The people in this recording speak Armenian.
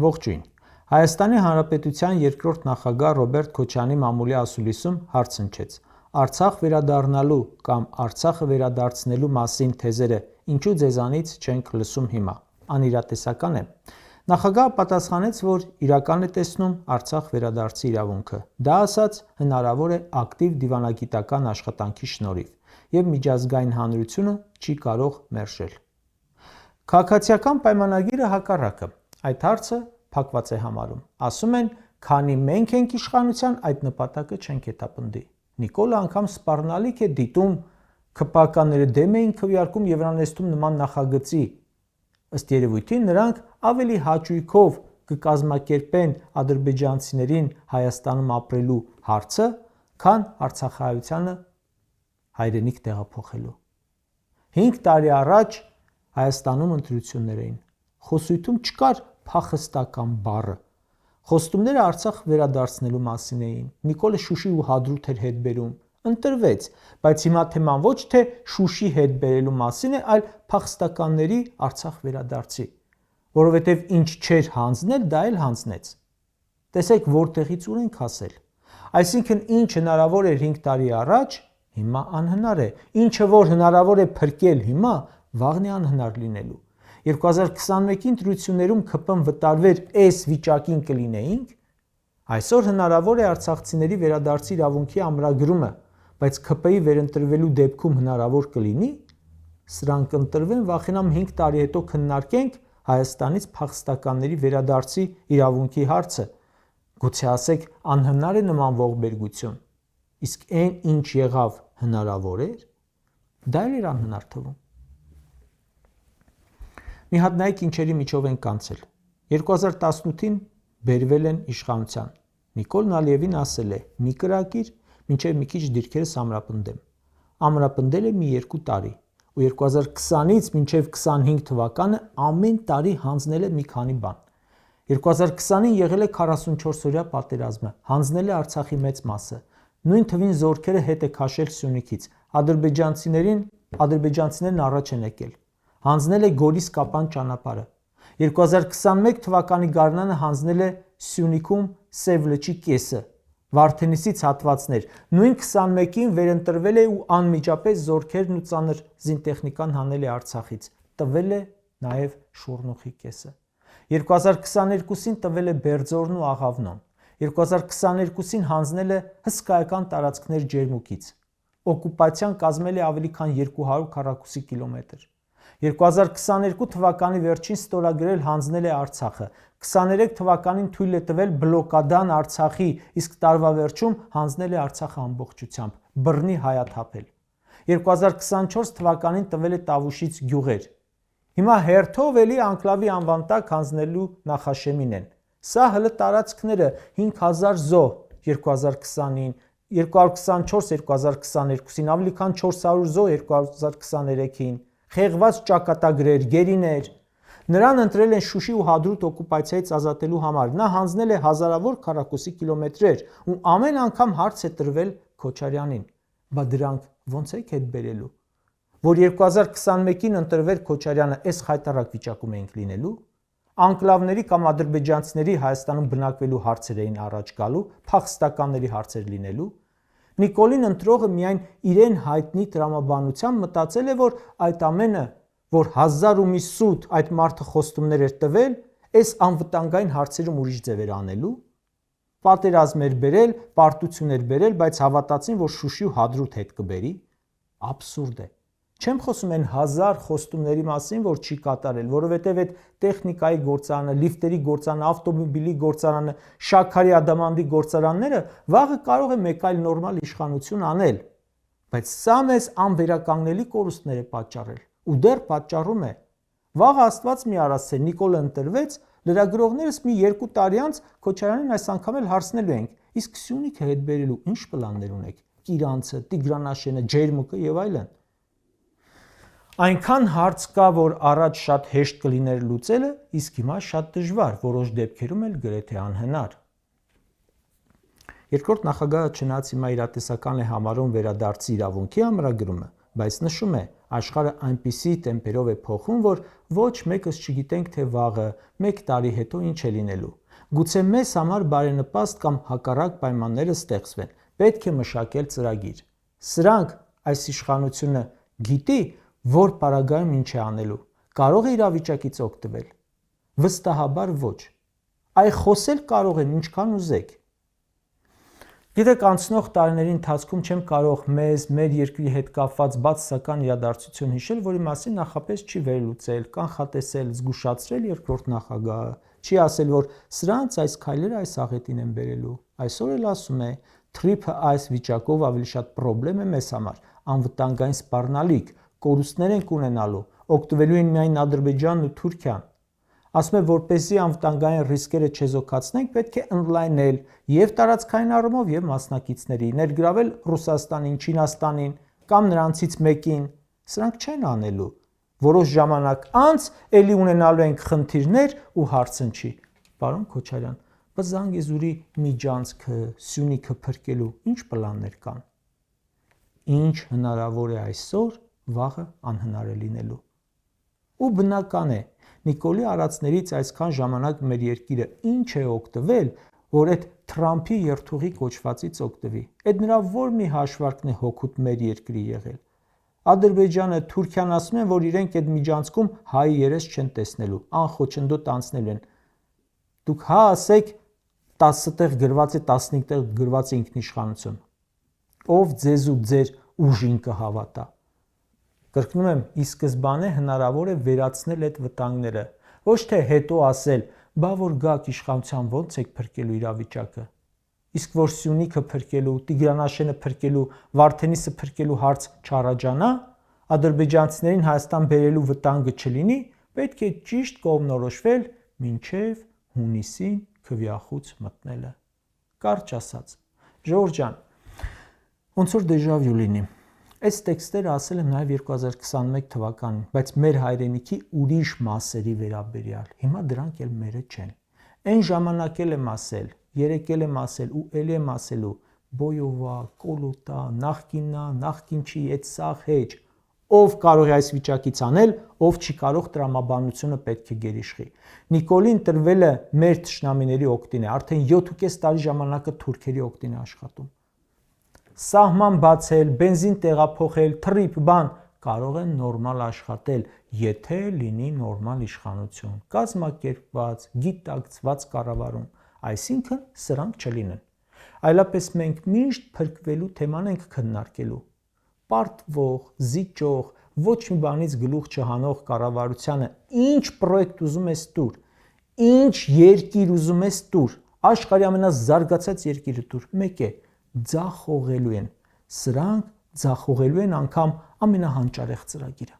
Ողջույն։ Հայաստանի Հանրապետության երկրորդ նախագահ Ռոբերտ Քոչարյանի մամուլի ասուլիսում հարց հնչեց. Արցախ վերադառնալու կամ Արցախը վերադարձնելու մասին թեզերը ինչու ձեզանից չենք լսում հիմա։ Անիրատեսական է։ Նախագահը պատասխանեց, որ իրական է տեսնում Արցախ վերադարձի իրավունքը։ Դա ասած հնարավոր է ակտիվ դիվանագիտական աշխատանքի շնորհիվ, եւ միջազգային հանրությունը չի կարող մերժել։ Քաղաքացիական պայմանագիրը հակառակը։ Այդ հարցը փակված է համարում։ Ասում են, քանի մենք ենք իշխանության, այդ նպատակը չենք հետապնդի։ Նիկոլը անգամ սպառնալիք է դիտում ԿՊԱ-ները դեմ էին քվեարկում Եվրանեստում նման նախագծի։ Ըստ երևույթին նրանք ավելի հաճույքով կկազմակերպեն ադրբեջանցիներին Հայաստանում ապրելու հարցը, քան արցախահայությանը հայրենիք տեղափոխելու։ 5 տարի առաջ Հայաստանում ընտրություններ էին։ Խոսույթում չկար փախստական բառը։ Խոստումները Արցախ վերադարձնելու մասին էին։ Նիկոլը Շուշի ու Հադրութ էր հետ բերում։ Ընտրվեց, բայց հիմա թեման ոչ թե Շուշի հետ բերելու մասին է, այլ փախստականների Արցախ վերադարձի, որովհետև ինչ չէր հանձնել, դա էլ հանձնեց։ Տեսեք, որտեղից ուր ենք հասել։ Այսինքն ինչ հնարավոր էր 5 տարի առաջ, հիմա անհնար է։ Ինչը որ հնարավոր է փրկել հիմա, վաղն է անհնար լինելու։ 2021-ի ընտրություններում ԿՊ-ն վտարվեր այս վիճակին կլինեինք, այսօր հնարավոր է արցախցիների վերադարձի իրավունքի ամրագրումը, բայց ԿՊ-ի վերընտրվելու դեպքում հնարավոր կլինի, սրանք ընտրվեն, վախենամ 5 տարի հետո քննարկենք Հայաստանից փախստականների վերադարձի իրավունքի հարցը։ Գուցե ասեք անհնար է նման ողբերգություն, իսկ այն ինչ եղավ հնարավոր էր, դա էլ էր անհնար թվում։ Մի հատ նայեք ինչերի միջով են կանցել։ 2018-ին բերվել են իշխանության։ Նիկոլ Ալիևին ասել է՝ մի կրակիր, մինչև մի քիչ դիրքերս ամրապնդեմ։ Ամրապնդել է մի 2 տարի, ու 2020-ից մինչև 25 թվականը ամեն տարի հանձնել է մի քանի բան։ 2020-ին եղել է 44-օրյա պատերազմը, հանձնել է Արցախի մեծ մասը։ Նույն թվին զորքերը հետ է քաշել Սյունիքից։ Ադրբեջանցիներն առաջ են եկել։ Հանձնել է Գորիս-Կապան ճանապարհը։ 2021 թվականի գարնանը հանձնել է Սյունիքում Սև լճի կեսը, Վարդենիսից հատվածներ։ Նույն 21-ին վերընտրվել է ու անմիջապես զորքերն ու ծանր զինտեխնիկան հանել է Արցախից։ Տվել է նաև Շորնուխի կեսը։ 2022-ին տվել է Բերձորն ու Աղավնոն։ 2022-ին հանձնել է հսկայական տարածքներ Ջերմուկից։ Օկուպացիան կազմել է ավելի քան 200 քառակուսի կիլոմետր։ 2022 թվականի վերջին ստորագրել հանձնել է Արցախը։ 23 թվականին թույլ է տվել բլոկադան Արցախի, իսկ տարվա վերջում հանձնել է Արցախը ամբողջությամբ, բռնի հայաթափել։ 2024 թվականին տվել է Տավուշից գյուղեր։ Հիմա հերթով էլի անկլավի անվան տակ հանձնելու նախաշեմին են։ Սա հլը տարածքները 5000 զոհ 2020-ին, 224-2022-ին, ավելի քան 400 զոհ 2023-ին, խեղված ճակատագրեր, գերիներ։ Նրան ընտրել են Շուշի ու Հադրութ օկուպացիայից ազատելու համար։ Նա հանձնել է հազարավոր քառակուսի կիլոմետրեր ու ամեն անգամ հարց է տրվել Քոչարյանին։ Բա դրանք ո՞նց եք հետ բերելու։ Որ 2021-ին ընտրվեր Քոչարյանը, այս խայտարակ վիճակում էինք լինելու։ Անկլավների կամ ադրբեջանցիների Հայաստանում բնակվելու հարցեր էին առաջ գալու, փախստականների հարցեր լինելու։ Նիկոլին ընտրողը միայն իրեն հայտնի տրամաբանությամբ մտածել է, որ այդ ամենը, որ 1000 ու մի սուտ այդ մարդը խոստումներ էր տվել, այս անվտանգային հարցերում ուրիշ ձև էր անելու։ Պատերազմ էր բերել, պարտություն էր բերել, բայց հավատացին, որ Շուշի ու Հադրութ հետ կբերի։ Աբսուրդ է։ Չեմ խոսում այն 1000 խոստումների մասին, որ չի կատարել, որովհետև այդ տեխնիկայի գործարանը, լիֆտերի գործարանը, ավտոմոբիլի գործարանը, շաքարի ադամանդի գործարանները վաղը կարող է մեկ այլ նորմալ իշխանություն անել, բայց սա մեզ անվերականգնելի կորուստներ է պատճառել ու դեռ պատճառում է։ Վաղ Աստված մի արասցե Նիկոլը ընտրվեց, լրագրողներս մի 2 տարի անց Քոչարյանին այս անգամ էլ հարցնելու ենք, իսկ Սյունիքը հետ բերելու ինչ պլաններ ունեք։ Կիրանցը, Տիգրանաշենը, Ջերմուկը եւ այլն։ Այնքան հարց կա, որ առաջ շատ հեշտ կլիներ լուծելը, իսկ հիմա շատ դժվար, որոշ դեպքերում էլ գրեթե անհնար։ Երկրորդ նախագահը չնայած հիմա իրատեսական է համարում վերադարձի իրավունքի ամրագրումը, բայց նշում է, Աշխարհը այնպիսի տեմպերով է փոխվում, որ ոչ մեկս չգիտենք, թե վաղը, 1 տարի հետո ինչ է լինելու։ Գուցե մեզ համար բարենպաստ կամ հակառակ պայմանները ստեղծվեն, պետք է մշակել ծրագիր։ Սրանք այս իշխանությունը գիտի, որ պարագայում ինչ է անելու, կարող է իրավիճակից օգտվել։ Վստահաբար ոչ։ Այ խոսել կարող եմ ինչքան ուզեք։ Գիտեք, անցնող տարիների ընթացքում չեմ կարող մեզ, մեր երկրի հետ կապված բացասական իրադարձություն հիշել, որի մասին նախապես չի վերլուծել, կանխատեսել, զգուշացրել երկրորդ նախագահը, չի ասել, որ սրանց այս քայլերը այս աղետին են բերելու։ Այսօր էլ ասում է, թրիփը այս վիճակով ավելի շատ պրոբլեմ է մեզ համար, անվտանգային սպառնալիք, կորուստներ ենք ունենալու, օգտվելու են միայն Ադրբեջանն ու Թուրքիան։ Ասում է, որպեսզի անվտանգային ռիսկերը չեզոքացնենք, պետք է ընդլայնել եւ տարածքային առումով եւ մասնակիցների, ներգրավել Ռուսաստանին, Չինաստանին կամ նրանցից մեկին։ Սրանք չեն անելու։ Որոշ ժամանակ անց ելի ունենալու ենք խնդիրներ ու հարցնչի։ Պարոն Քոչարյան, Զանգեզուրի միջանցքը, Սյունիքը փրկելու ինչ պլաններ կան։ Ինչ հնարավոր է այսօր, վաղը անհնար է լինելու։ Ու բնական է, Նիկոլի արածներից այսքան ժամանակ մեր երկիրը ինչ է օգտվել, որ այդ Թրամփի երթուղի կոչվածից օգտվի։ Այդ նրա որ մի հաշվարկն է հօգուտ մեր երկրի եղել։ Ադրբեջանը, Թուրքիան ասում են, որ իրենք այդ միջանցքում հայի երես չեն տեսնելու, անխոչնդոտ անցնելու են։ Դուք հա ասեք 10 տեղ գրված է, 15 տեղ գրված է ինքնիշխանություն։ Ով ձեզ ու ձեր ուժին կհավատա։ Կրկնում եմ, ի սկզբանե հնարավոր է վերացնել այդ վտանգները, ոչ թե հետո ասել, բա որ գաք իշխանության ոնց եք փրկելու իրավիճակը։ Իսկ որ Սյունիքը փրկելու, Տիգրանաշենը փրկելու, Վարդենիսը փրկելու հարց չառաջանա, ադրբեջանցիներին Հայաստան բերելու վտանգը չլինի, պետք է ճիշտ կողմնորոշվել մինչև հունիսին քվյախուց մտնելը։ Կարճ ասած, Ժորժ ջան, ոնց որ դեժավյու լինի։ Այս տեքստերը ասել եմ նաև 2021 թվականին, բայց մեր հայրենիքի ուրիշ մասերի վերաբերյալ։ Հիմա դրանք էլ մերը չեն։ Այն ժամանակ էլ եմ ասել, երեկ էլ եմ ասել ու ելի եմ ասելու, բոյովա, կոլոտա, նախկիննա, նախկին չի, այդ սաղ հեչ։ Ով կարող է այս վիճակից անել, ով չի կարող տրամաբանությունը պետք է գերիշխի։ Նիկոլին տրվել է մեր թշնամիների օգտին է, արդեն 7.5 տարի ժամանակը թուրքերի օգտին է աշխատում։ Սահման բացել, բենզին տեղափոխել, թրիփ բան կարող են նորմալ աշխատել, եթե լինի նորմալ իշխանություն, կազմակերպված, գիտակցված կառավարում, այսինքն սրանք չլինեն։ Այլապես մենք միշտ փրկվելու թեման ենք քննարկելու։ Պարտվող, զիջող, ոչ մի բանից գլուխ չհանող կառավարությանը ինչ պրոյեկտ ուզում ես տուր, ինչ երկիր ուզում ես տուր, աշխարհի ամենազարգացած երկիրը տուր, մեկ է, ձախողելու են, սրանք ձախողելու են անգամ ամենահանճարեղ ծրագիրը։